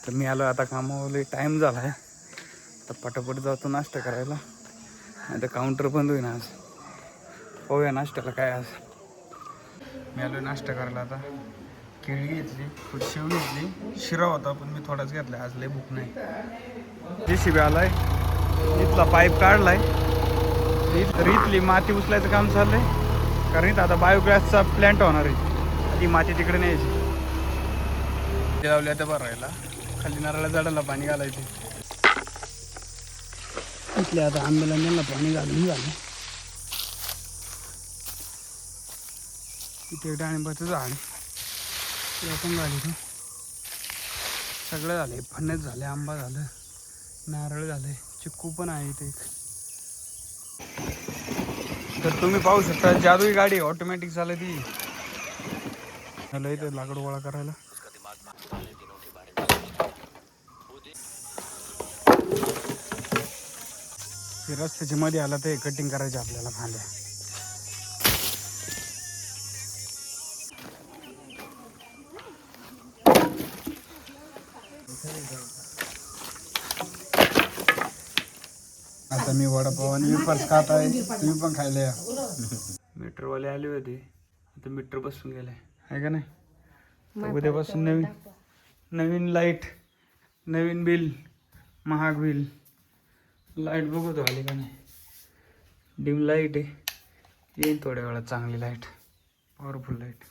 तर मी आलो आता कामावरले, टाईम झाला आहे तर पटापट जातो नाश्ता करायला. नाही तर काउंटर बंद होईन आज. पाहूया नाश्त्याला काय आज. मी आलो नाश्ता करायला. आता केळी घेतली, थोडी शेव घेतली, शिरा होता पण मी थोडाच घेतला, आज लय भूक नाही. JCB आलाय, इथला पाईप काढलाय, इथली माती उचलायचं काम चाललंय. कारण इथं आता बायोगॅसचा प्लॅन्ट होणार आहे, ती माती तिकडे न्यायची. ते लावले आता भरायला, खाली नारळाला झाडाला पाणी घालायचे. इथले आता आंब्याला नेला पाणी घालून झालं. इथे डाळिंबाचं झाड ते पण झाले, सगळं झाले, फणस झाले, आंबा झालं, नारळ झाले, चिक्कू पण आहे इथे एक. तर तुम्ही पाहू शकता जादुई गाडी ऑटोमॅटिक चालती. हॅलो, इथे लाकड गोळा करायला. हे रस्त्याच्या मध्ये आला ते कटिंग करायचे आपल्याला फांद्या. आता मी वडापाव आणि वेफर्स खात आहे, तुम्ही पण खायला या. मीटरवाले आले होते, आता मीटर बसून गेले आहे का नाही. उद्यापासून नवीन लाईट, नवीन बिल, महाग बिल. लाईट बघतो आली का नाही. डिम लाईट आहे, येईल थोड्या वेळात चांगली लाईट, पॉवरफुल लाईट.